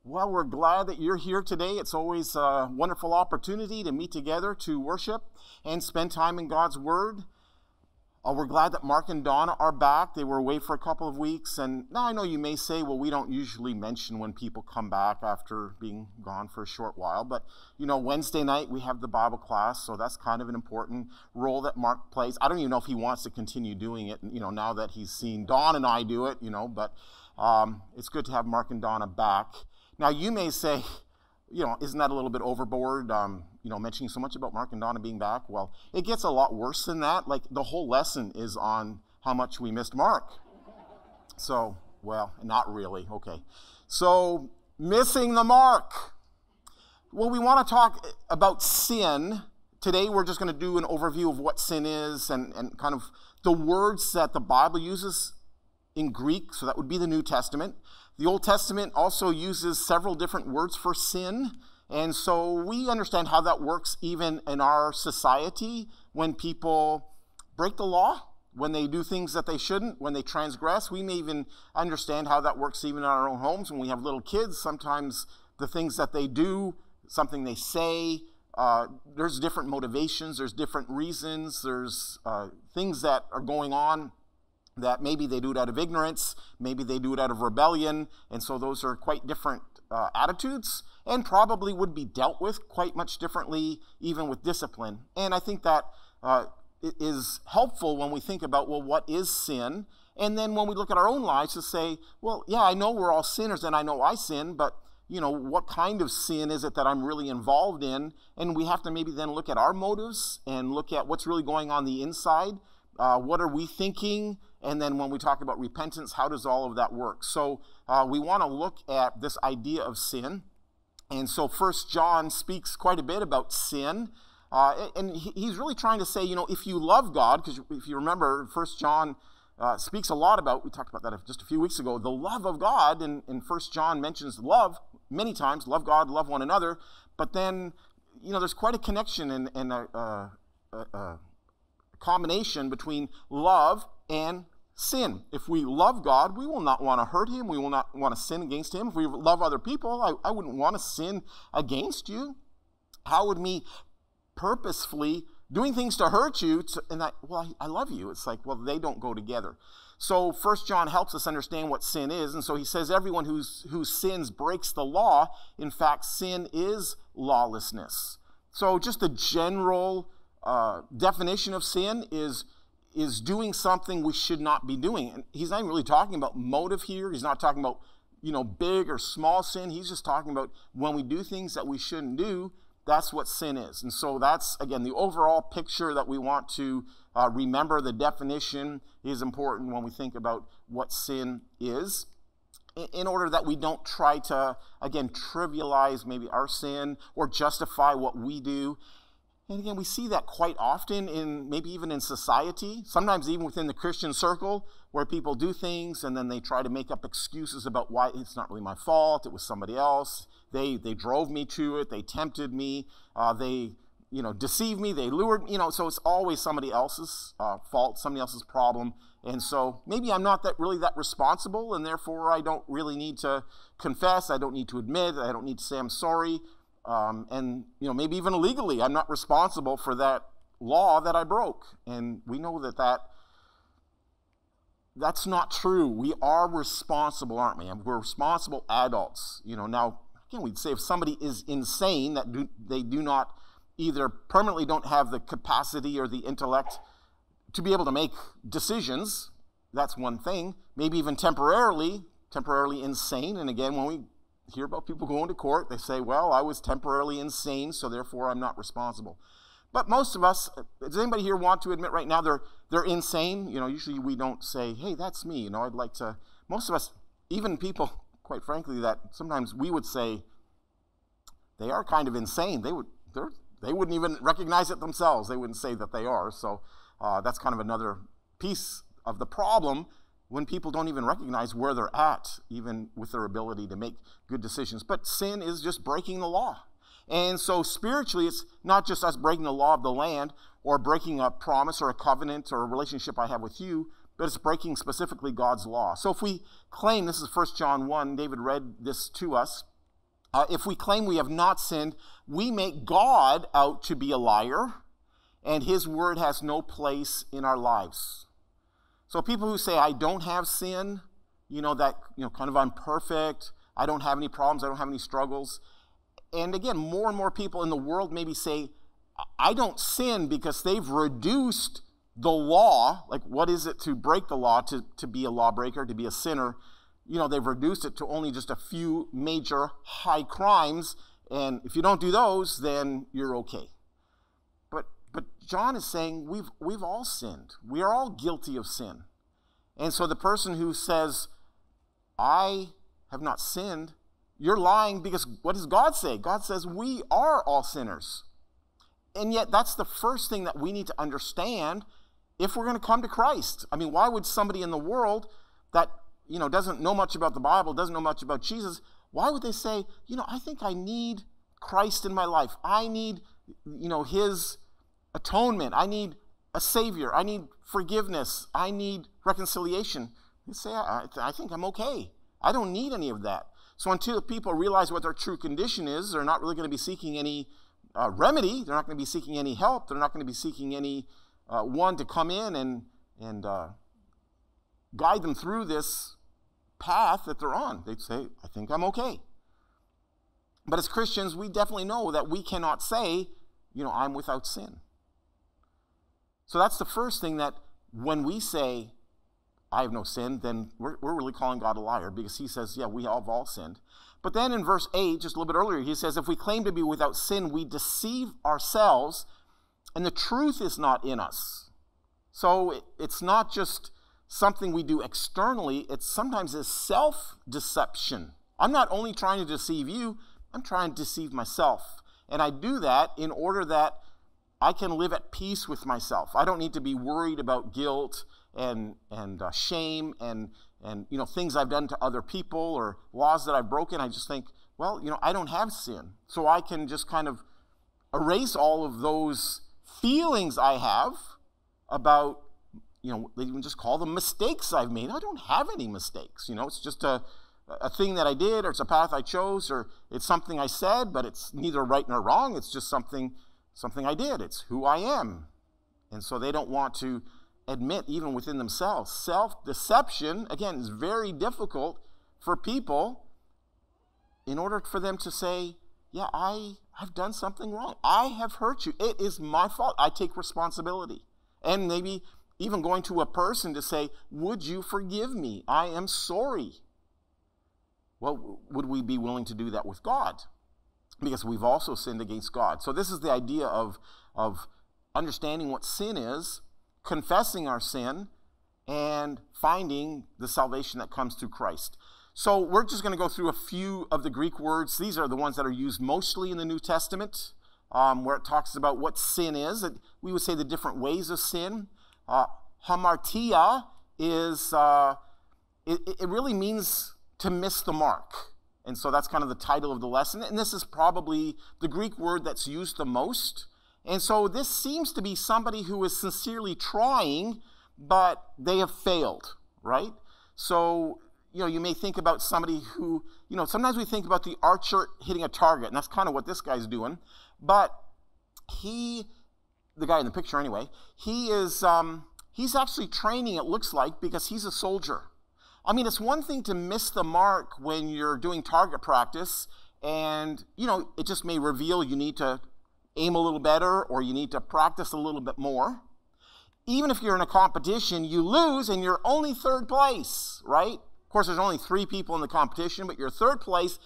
Well, we're glad that you're here today. It's always a wonderful opportunity to meet together to worship and spend time in God's Word. We're glad that Mark and Donna are back. They were away for a couple of weeks. And now I know you may say, well, we don't usually mention when people come back after being gone for a short while. But, you know, Wednesday night we have the Bible class, so that's kind of an important role that Mark plays. I don't even know if he wants to continue doing it, you know, now that he's seen Dawn and I do it, you know. But it's good to have Mark and Donna back. Now, you may say, you know, isn't that a little bit overboard, you know, mentioning so much about Mark and Donna being back? Well, it gets a lot worse than that. Like, the whole lesson is on how much we missed Mark. So, well, not really. Okay. So, missing the mark. Well, we want to talk about sin. Today, we're just going to do an overview of what sin is and kind of the words that the Bible uses in Greek. So that would be the New Testament. The Old Testament also uses several different words for sin, and so we understand how that works even in our society when people break the law, when they do things that they shouldn't, when they transgress. We may even understand how that works even in our own homes. When we have little kids, sometimes the things that they do, something they say, there's different motivations, there's different reasons, there's things that are going on that maybe they do it out of ignorance, maybe they do it out of rebellion, and so those are quite different attitudes, and probably would be dealt with quite much differently, even with discipline. And I think that it is helpful when we think about, well, what is sin? And then when we look at our own lives to say, well, yeah, I know we're all sinners, and I know I sin, but you know, what kind of sin is it that I'm really involved in? And we have to maybe then look at our motives and look at what's really going on the inside. What are we thinking? And then when we talk about repentance, how does all of that work? So we want to look at this idea of sin. And so 1 John speaks quite a bit about sin. And he's really trying to say, you know, if you love God, because if you remember, 1 John speaks a lot about, we talked about that just a few weeks ago, the love of God. And 1 John mentions love many times, love God, love one another. But then, you know, there's quite a connection and a combination between love and sin. If we love God, we will not want to hurt him. We will not want to sin against him. If we love other people, I wouldn't want to sin against you. How would me purposefully doing things to hurt you, I love you. It's like, well, they don't go together. So 1 John helps us understand what sin is. And so he says everyone who sins breaks the law. In fact, sin is lawlessness. So just a general definition of sin is doing something we should not be doing. And he's not even really talking about motive here. He's not talking about, you know, big or small sin. He's just talking about when we do things that we shouldn't do, that's what sin is. And so that's, again, the overall picture that we want to remember. The definition is important when we think about what sin is, in order that we don't try to, again, trivialize maybe our sin or justify what we do. And again, we see that quite often in maybe even in society, sometimes even within the Christian circle, where people do things and then they try to make up excuses about why it's not really my fault, it was somebody else. They drove me to it, they tempted me, they, you know, deceived me, they lured me, you know, so it's always somebody else's fault, somebody else's problem. And so maybe I'm not really that responsible, and therefore I don't really need to confess, I don't need to admit, I don't need to say I'm sorry. And, you know, maybe even illegally, I'm not responsible for that law that I broke. And we know that's not true. We are responsible, aren't we? And we're responsible adults. You know, now, again, we'd say if somebody is insane, that they do not either permanently don't have the capacity or the intellect to be able to make decisions, that's one thing. Maybe even temporarily insane. And again, when we hear about people going to court, they say, well, I was temporarily insane, so therefore I'm not responsible. But most of us, does anybody here want to admit right now they're insane? You know, usually we don't say, hey, that's me. You know, I'd like to, most of us, even people, quite frankly, that sometimes we would say they are kind of insane. They wouldn't even recognize it themselves. They wouldn't say that they are. So that's kind of another piece of the problem, when people don't even recognize where they're at, even with their ability to make good decisions. But sin is just breaking the law. And so spiritually, it's not just us breaking the law of the land or breaking a promise or a covenant or a relationship I have with you, but it's breaking specifically God's law. So if we claim, this is 1 John 1, David read this to us, if we claim we have not sinned, we make God out to be a liar, and his word has no place in our lives. So people who say, I don't have sin, kind of I'm perfect, I don't have any problems, I don't have any struggles. And again, more and more people in the world maybe say, I don't sin, because they've reduced the law, like what is it to break the law, to be a lawbreaker, to be a sinner. They've reduced it to only just a few major high crimes, and if you don't do those, then you're okay. But John is saying we've all sinned. We are all guilty of sin. And so the person who says, I have not sinned, you're lying, because what does God say? God says we are all sinners. And yet that's the first thing that we need to understand if we're going to come to Christ. I mean, why would somebody in the world that doesn't know much about the Bible, doesn't know much about Jesus, why would they say, I think I need Christ in my life. I need, his atonement. I need a Savior. I need forgiveness. I need reconciliation. They say, I think I'm okay. I don't need any of that. So until people realize what their true condition is, they're not really going to be seeking any remedy. They're not going to be seeking any help. They're not going to be seeking any one to come in and guide them through this path that they're on. They'd say, I think I'm okay. But as Christians, we definitely know that we cannot say, I'm without sin. So that's the first thing, that when we say, I have no sin, then we're really calling God a liar, because he says, yeah, we have all sinned. But then in verse 8, just a little bit earlier, he says, if we claim to be without sin, we deceive ourselves, and the truth is not in us. So it's not just something we do externally, it's sometimes a self-deception. I'm not only trying to deceive you, I'm trying to deceive myself. And I do that in order that I can live at peace with myself. I don't need to be worried about guilt and shame and things I've done to other people or laws that I've broken. I just think, well, I don't have sin. So I can just kind of erase all of those feelings I have about, they even just call them mistakes I've made. I don't have any mistakes. It's just a thing that I did, or it's a path I chose, or it's something I said, but it's neither right nor wrong. It's just something I did. It's who I am. And so they don't want to admit, even within themselves. Self-deception, again, is very difficult for people in order for them to say, yeah, I've done something wrong. I have hurt you. It is my fault. I take responsibility. And maybe even going to a person to say, would you forgive me? I am sorry. Well, would we be willing to do that with God? Because we've also sinned against God. So this is the idea of understanding what sin is, confessing our sin, and finding the salvation that comes through Christ. So we're just going to go through a few of the Greek words. These are the ones that are used mostly in the New Testament, where it talks about what sin is. We would say the different ways of sin. Hamartia is, it really means to miss the mark. And so that's kind of the title of the lesson. And this is probably the Greek word that's used the most. And so this seems to be somebody who is sincerely trying, but they have failed, right? So, you may think about somebody who, sometimes we think about the archer hitting a target, and that's kind of what this guy's doing. But the guy in the picture anyway, he's actually training, it looks like, because he's a soldier. I mean, it's one thing to miss the mark when you're doing target practice, and, it just may reveal you need to aim a little better, or you need to practice a little bit more. Even if you're in a competition, you lose and you're only third place, right? Of course, there's only 3 people in the competition, but you're third place.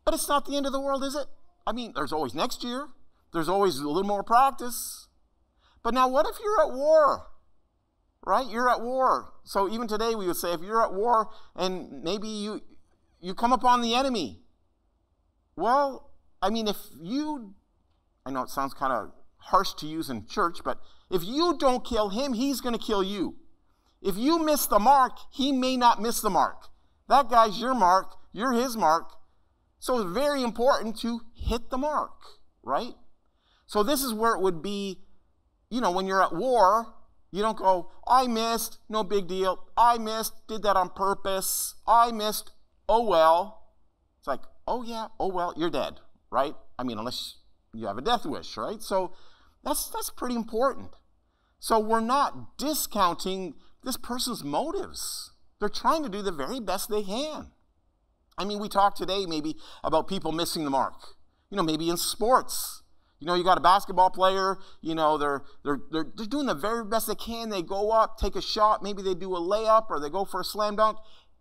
But it's not the end of the world, is it? I mean, there's always next year. There's always a little more practice. But now what if you're at war, right? You're at war. So even today we would say if you're at war and maybe you come upon the enemy. Well, I mean, I know it sounds kind of harsh to use in church, but if you don't kill him, he's going to kill you. If you miss the mark, he may not miss the mark. That guy's your mark, you're his mark. So it's very important to hit the mark, right? So this is where it would be, when you're at war, you don't go, I missed, no big deal. I missed, did that on purpose. I missed, oh well. It's like, oh yeah, oh well, you're dead, right? I mean, unless you have a death wish, right? So that's pretty important. So we're not discounting this person's motives. They're trying to do the very best they can. I mean, we talked today maybe about people missing the mark. Maybe in sports. You got a basketball player, they're doing the very best they can. They go up, take a shot, maybe they do a layup or they go for a slam dunk,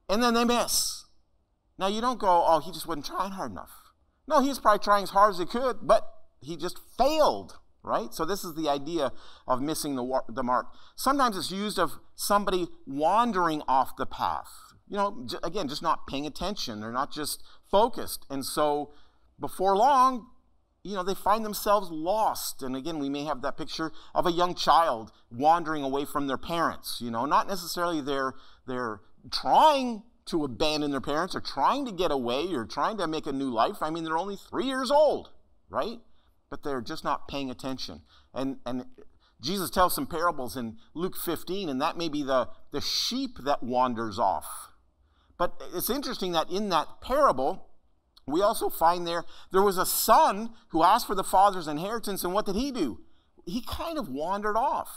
and then they miss. Now, you don't go, oh, he just wasn't trying hard enough. No, he was probably trying as hard as he could, but he just failed, right? So this is the idea of missing the mark. Sometimes it's used of somebody wandering off the path. Again, just not paying attention. They're not just focused. And so before long, they find themselves lost. And again, we may have that picture of a young child wandering away from their parents. Not necessarily they're trying to abandon their parents or trying to get away or trying to make a new life. I mean, they're only 3 years old, right? But they're just not paying attention. And Jesus tells some parables in Luke 15, and that may be the sheep that wanders off. But it's interesting that in that parable, we also find there was a son who asked for the father's inheritance, and what did he do? He kind of wandered off.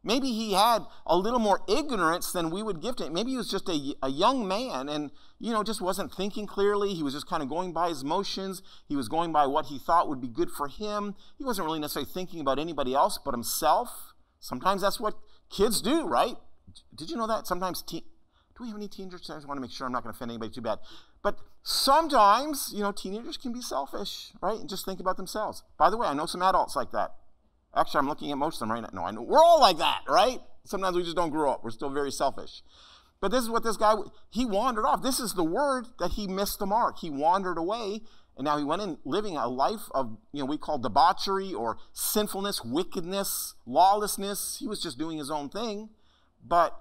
Maybe he had a little more ignorance than we would give to him. Maybe he was just a young man and, just wasn't thinking clearly. He was just kind of going by his motions. He was going by what he thought would be good for him. He wasn't really necessarily thinking about anybody else but himself. Sometimes that's what kids do, right? Did you know that? Sometimes do we have any teenagers? I just want to make sure I'm not going to offend anybody too bad. But sometimes, teenagers can be selfish, right? And just think about themselves. By the way, I know some adults like that. Actually, I'm looking at most of them right now. No, I know. We're all like that, right? Sometimes we just don't grow up. We're still very selfish. But this is what this guy, he wandered off. This is the word that he missed the mark. He wandered away, and now he went in living a life of, we call debauchery or sinfulness, wickedness, lawlessness. He was just doing his own thing. But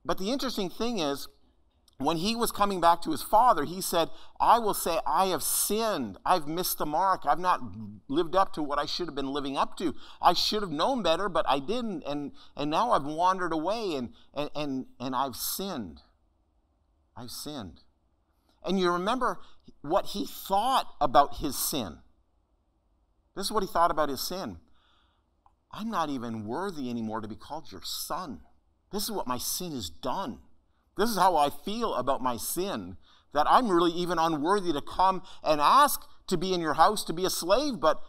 the interesting thing is, when he was coming back to his father, he said, I will say, I have sinned. I've missed the mark. I've not lived up to what I should have been living up to. I should have known better, but I didn't. And now I've wandered away and I've sinned. I've sinned. And you remember what he thought about his sin. This is what he thought about his sin. I'm not even worthy anymore to be called your son. This is what my sin has done. This is how I feel about my sin, that I'm really even unworthy to come and ask to be in your house, to be a slave, but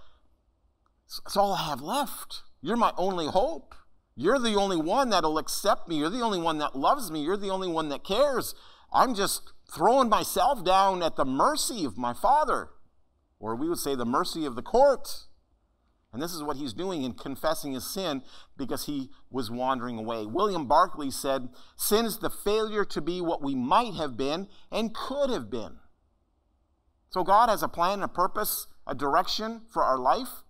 it's all I have left. You're my only hope. You're the only one that'll accept me. You're the only one that loves me. You're the only one that cares. I'm just throwing myself down at the mercy of my father, or we would say the mercy of the court. And this is what he's doing in confessing his sin because he was wandering away. William Barclay said, sin is the failure to be what we might have been and could have been. So God has a plan, a purpose, a direction for our life.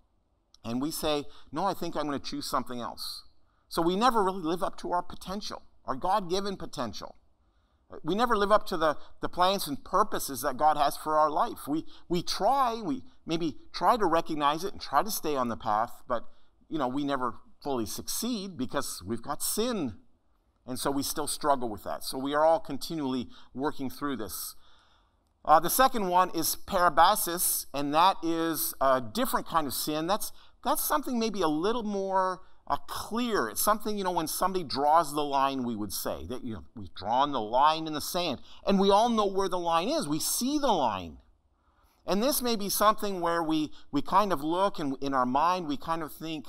And we say, no, I think I'm going to choose something else. So we never really live up to our potential, our God-given potential. We never live up to the plans and purposes that God has for our life. We maybe try to recognize it and try to stay on the path, but we never fully succeed because we've got sin. And so we still struggle with that. So we are all continually working through this. The second one is parabasis, and that is a different kind of sin. That's something maybe a little more clear. It's something, when somebody draws the line, we would say that, we've drawn the line in the sand, and we all know where the line is. We see the line. And this may be something where we kind of look, and in our mind, we kind of think,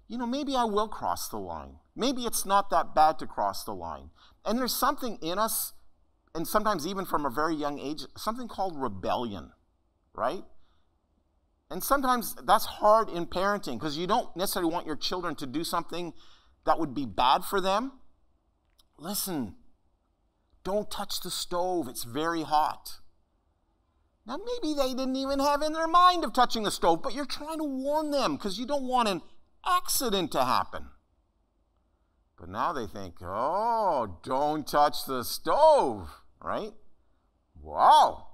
maybe I will cross the line. Maybe it's not that bad to cross the line. And there's something in us, and sometimes even from a very young age, something called rebellion, right? And sometimes that's hard in parenting because you don't necessarily want your children to do something that would be bad for them. Listen, don't touch the stove. It's very hot. Now, maybe they didn't even have in their mind of touching the stove, but you're trying to warn them because you don't want an accident to happen. But now they think, oh, don't touch the stove, right? Wow.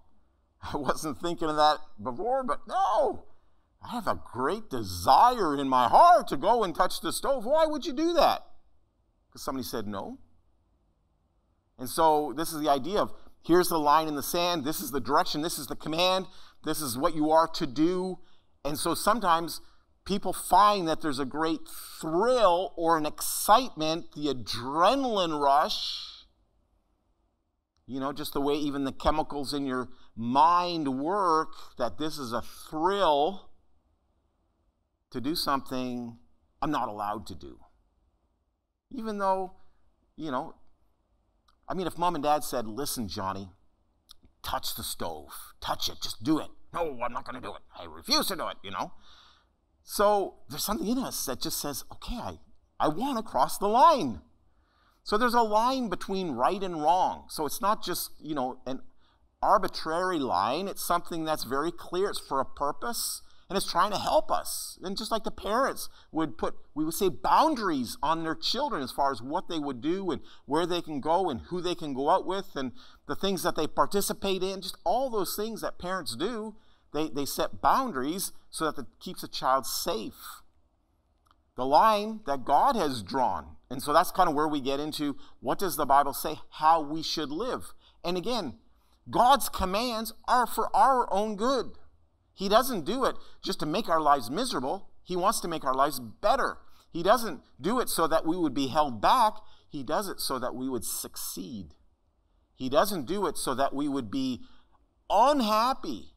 I wasn't thinking of that before, but no. I have a great desire in my heart to go and touch the stove. Why would you do that? Because somebody said no. And so this is the idea of Here's the line in the sand. This is the direction. This is the command. This is what you are to do. And so sometimes people find that there's a great thrill or an excitement, the adrenaline rush, just the way even the chemicals in your mind work, that this is a thrill to do something I'm not allowed to do. Even though, if mom and dad said, listen, Johnny, touch the stove, touch it, just do it. No, I'm not going to do it. I refuse to do it, So there's something in us that just says, okay, I want to cross the line. So there's a line between right and wrong. So it's not just, an arbitrary line. It's something that's very clear. It's for a purpose, and it's trying to help us. And just like the parents we would say boundaries on their children as far as what they would do and where they can go and who they can go out with and the things that they participate in, just all those things that parents do. They set boundaries so that it keeps a child safe. The line that God has drawn. And so that's kind of where we get into what does the Bible say how we should live. And again, God's commands are for our own good. He doesn't do it just to make our lives miserable. He wants to make our lives better. He doesn't do it so that we would be held back. He does it so that we would succeed. He doesn't do it so that we would be unhappy.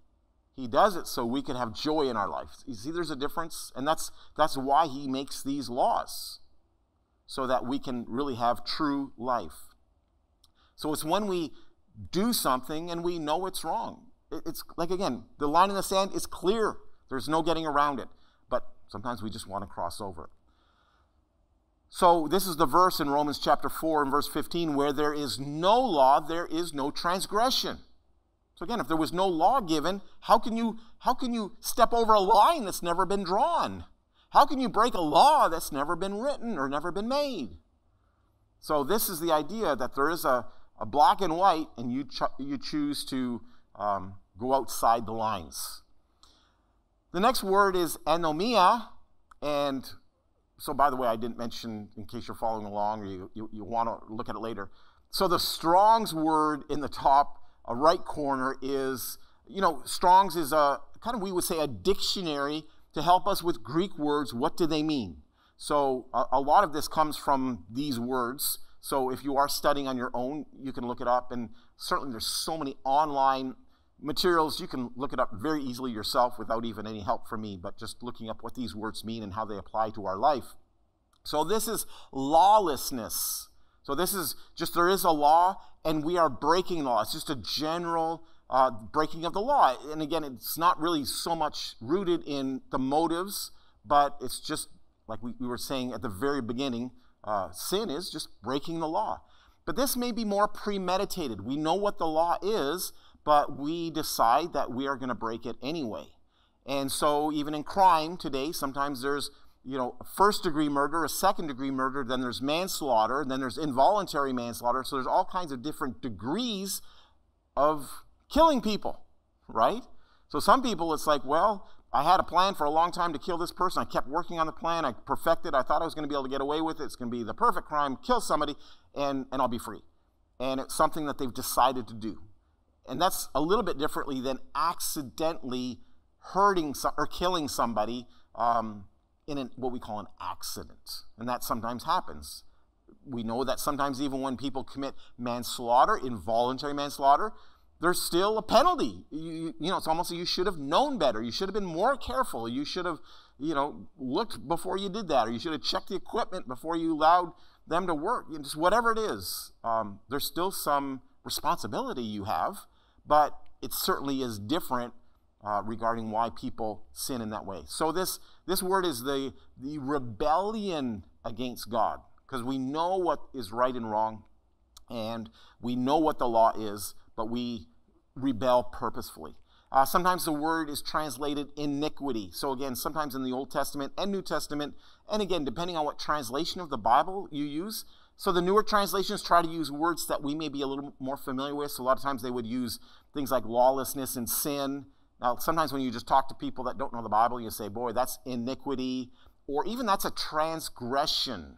He does it so we can have joy in our life. You see, there's a difference, and that's why he makes these laws, so that we can really have true life. So it's when we do something and we know it's wrong. It's like, again, the line in the sand is clear. There's no getting around it. But sometimes we just want to cross over it. So this is the verse in Romans chapter 4 and verse 15, where there is no law, there is no transgression. So again, if there was no law given, how can you step over a line that's never been drawn? How can you break a law that's never been written or never been made? So this is the idea that there is a black and white, and you choose to go outside the lines. The next word is anomia, and so by the way, I didn't mention, in case you're following along or you want to look at it later. So the Strong's word in the top right corner is, Strong's is a kind of, we would say, a dictionary to help us with Greek words. What do they mean? So a lot of this comes from these words. So if you are studying on your own, you can look it up. And certainly there's so many online materials. You can look it up very easily yourself without even any help from me, but just looking up what these words mean and how they apply to our life. So this is lawlessness. So this is just, there is a law and we are breaking law. It's just a general breaking of the law. And again, it's not really so much rooted in the motives, but it's just like we were saying at the very beginning, sin is just breaking the law. But this may be more premeditated. We know what the law is, but we decide that we are going to break it anyway. And so even in crime today, sometimes there's first-degree murder, a second-degree murder, then there's manslaughter, and then there's involuntary manslaughter. So there's all kinds of different degrees of killing people, right? So some people, it's like, well, I had a plan for a long time to kill this person. I kept working on the plan. I perfected. I thought I was going to be able to get away with it. It's going to be the perfect crime, kill somebody, and I'll be free. And it's something that they've decided to do. And that's a little bit differently than accidentally hurting or killing somebody in what we call an accident. And that sometimes happens. We know that sometimes even when people commit manslaughter, involuntary manslaughter, there's still a penalty. It's almost like you should have known better. You should have been more careful. You should have, looked before you did that, or you should have checked the equipment before you allowed them to work. Just whatever it is, there's still some responsibility you have, but it certainly is different regarding why people sin in that way. So this word is the rebellion against God, because we know what is right and wrong, and we know what the law is, but we rebel purposefully. Sometimes the word is translated iniquity. So again, sometimes in the Old Testament and New Testament, and again, depending on what translation of the Bible you use. So the newer translations try to use words that we may be a little more familiar with. So a lot of times they would use things like lawlessness and sin. Now, sometimes when you just talk to people that don't know the Bible, you say, boy, that's iniquity, or even that's a transgression,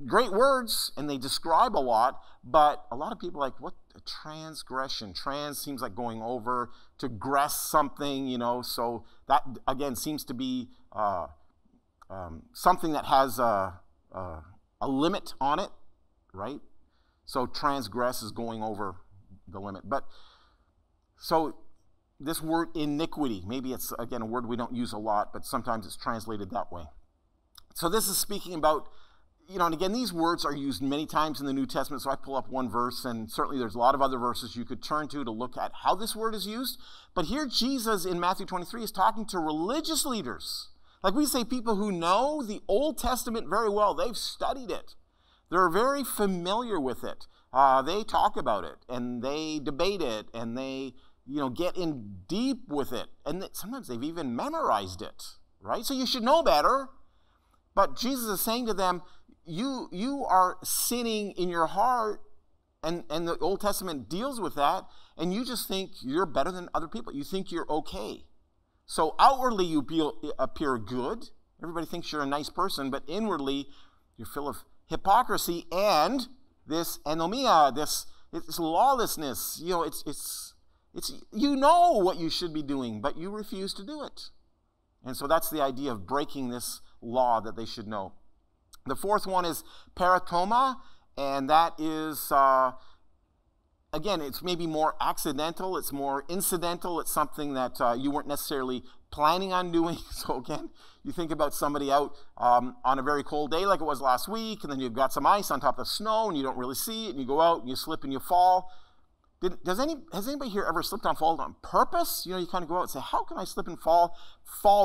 great words, and they describe a lot, but a lot of people are like, what? Transgression. Trans seems like going over, to gress something, so that, again, seems to be something that has a limit on it, right? So transgress is going over the limit. But, so this word iniquity, maybe it's, again, a word we don't use a lot, but sometimes it's translated that way. So this is speaking about, and again, these words are used many times in the New Testament, so I pull up one verse, and certainly there's a lot of other verses you could turn to look at how this word is used. But here Jesus in Matthew 23 is talking to religious leaders. Like we say, people who know the Old Testament very well. They've studied it. They're very familiar with it. They talk about it, and they debate it, and they, get in deep with it. And sometimes they've even memorized it, right? So you should know better. But Jesus is saying to them, you are sinning in your heart, and the Old Testament deals with that, and you just think you're better than other people. You think you're okay. So outwardly you appear good. Everybody thinks you're a nice person, but inwardly you're full of hypocrisy and this anomia, this lawlessness. It's what you should be doing, but you refuse to do it. And so that's the idea of breaking this law that they should know. The fourth one is paraptoma, and that is, again, it's maybe more accidental, it's more incidental, it's something that you weren't necessarily planning on doing. So again, you think about somebody out on a very cold day like it was last week, and then you've got some ice on top of the snow, and you don't really see it, and you go out, and you slip, and you fall. Has anybody here ever slipped and fallen on purpose? You kind of go out and say, how can I slip and fall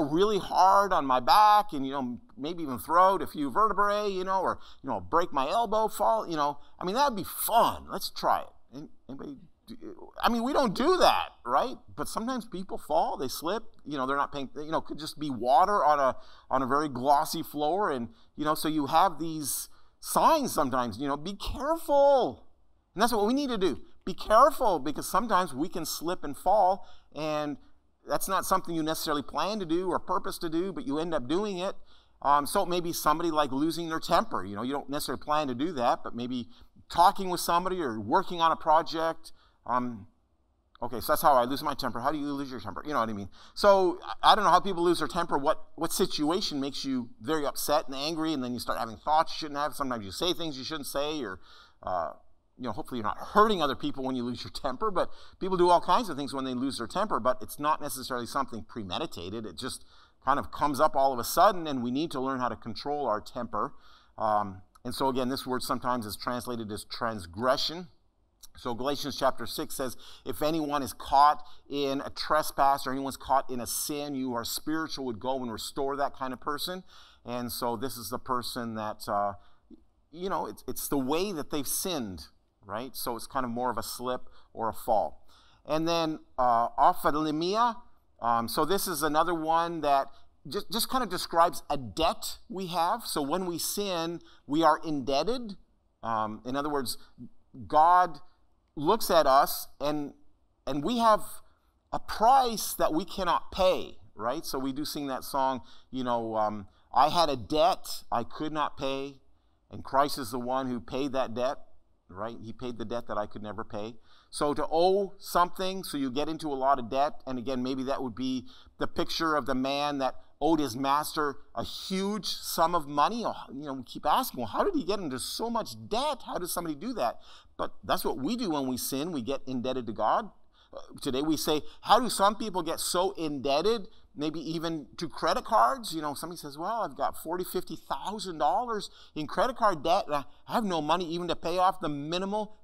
really hard on my back, and, maybe even throw out a few vertebrae, or, break my elbow, fall, I mean, that would be fun. Let's try it. Anybody? We don't do that, right? But sometimes people fall, they slip, they're not paying, could just be water on a very glossy floor, and, so you have these signs sometimes, be careful. And that's what we need to do. Be careful, because sometimes we can slip and fall, and that's not something you necessarily plan to do or purpose to do, but you end up doing it. So it may be somebody like losing their temper. You don't necessarily plan to do that, but maybe talking with somebody or working on a project. Okay, so that's how I lose my temper. How do you lose your temper? You know what I mean? So I don't know how people lose their temper. What situation makes you very upset and angry, and then you start having thoughts you shouldn't have. Sometimes you say things you shouldn't say, or hopefully you're not hurting other people when you lose your temper, but people do all kinds of things when they lose their temper, but it's not necessarily something premeditated. It just kind of comes up all of a sudden, and we need to learn how to control our temper. And so again, this word sometimes is translated as transgression. So Galatians chapter 6 says, if anyone is caught in a trespass or anyone's caught in a sin, you are spiritual, would go and restore that kind of person. And so this is the person that, it's the way that they've sinned, right? So it's kind of more of a slip or a fall. And then opheilema. So this is another one that just kind of describes a debt we have. So when we sin, we are indebted. In other words, God looks at us and we have a price that we cannot pay, right? So we do sing that song, I had a debt I could not pay, and Christ is the one who paid that debt, right? He paid the debt that I could never pay. So to owe something, so you get into a lot of debt, and again, maybe that would be the picture of the man that owed his master a huge sum of money. We keep asking, well, how did he get into so much debt? How does somebody do that? But that's what we do when we sin. We get indebted to God. Today we say, how do some people get so indebted, maybe even to credit cards? Somebody says, well, I've got $40,000, $50,000 in credit card debt, and I have no money even to pay off the minimal,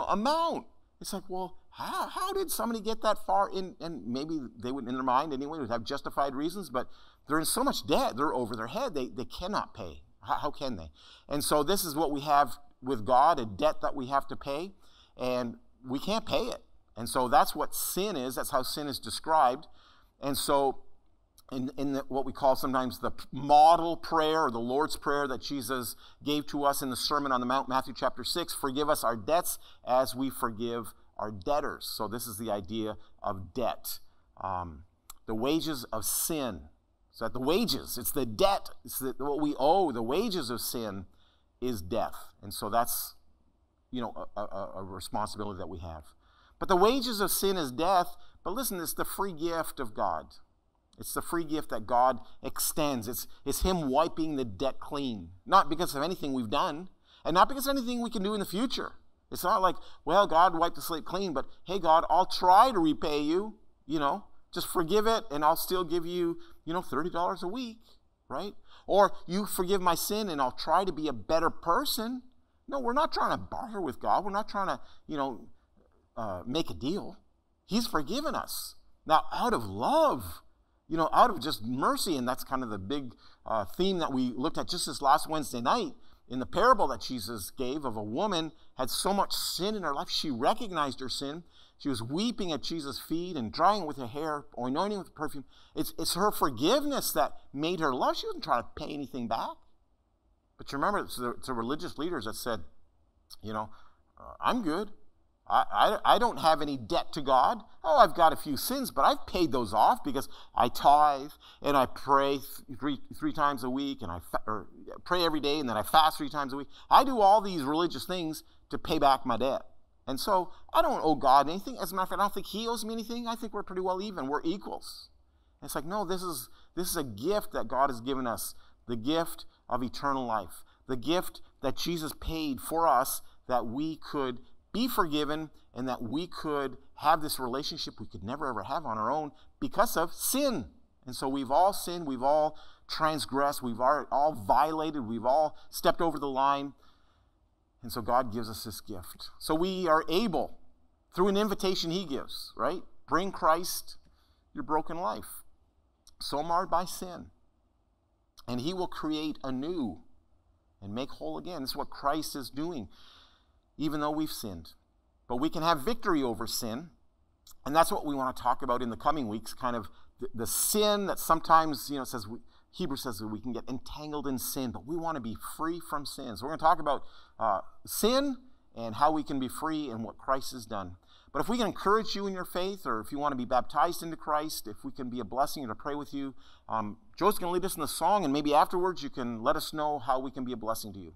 amount. It's like, well, how did somebody get that far in? And maybe they would, in their mind anyway, would have justified reasons, but they're in so much debt, they're over their head, they cannot pay. How can they? And so this is what we have with God, a debt that we have to pay, and we can't pay it. And so that's what sin is. That's how sin is described. And so in what we call sometimes the model prayer or the Lord's Prayer that Jesus gave to us in the Sermon on the Mount, Matthew chapter 6, forgive us our debts as we forgive our debtors. So this is the idea of debt. The wages of sin. So that the wages, it's the debt, it's what we owe, the wages of sin is death. And so that's, a responsibility that we have. But the wages of sin is death. But listen, it's the free gift of God. It's the free gift that God extends. It's him wiping the debt clean. Not because of anything we've done, and not because of anything we can do in the future. It's not like, well, God wiped the slate clean, but hey, God, I'll try to repay you. Just forgive it, and I'll still give you, $30 a week, right? Or you forgive my sin, and I'll try to be a better person. No, we're not trying to barter with God. We're not trying to, make a deal. He's forgiven us. Now, out of love, out of just mercy, and that's kind of the big theme that we looked at just this last Wednesday night in the parable that Jesus gave of a woman had so much sin in her life. She recognized her sin. She was weeping at Jesus' feet and drying with her hair or anointing with perfume. It's her forgiveness that made her love. She wasn't trying to pay anything back. But you remember, it's the religious leaders that said, I'm good. I don't have any debt to God. Oh, I've got a few sins, but I've paid those off because I tithe and I pray three times a week, and I pray every day, and then I fast 3 times a week. I do all these religious things to pay back my debt. And so I don't owe God anything. As a matter of fact, I don't think he owes me anything. I think we're pretty well even. We're equals. And it's like, no, this is a gift that God has given us, the gift of eternal life, the gift that Jesus paid for us that we could be forgiven and that we could have this relationship we could never ever have on our own because of sin. And so we've all sinned, we've all transgressed, we've all violated, we've all stepped over the line. And so God gives us this gift. So we are able, through an invitation he gives, right? Bring Christ your broken life, so marred by sin. And he will create anew and make whole again. This is what Christ is doing, even though we've sinned. But we can have victory over sin. And that's what we want to talk about in the coming weeks, kind of the sin that sometimes, Hebrews says that we can get entangled in sin, but we want to be free from sin. So we're going to talk about sin and how we can be free and what Christ has done. But if we can encourage you in your faith, or if you want to be baptized into Christ, if we can be a blessing and to pray with you, Joe's going to lead us in the song, and maybe afterwards you can let us know how we can be a blessing to you.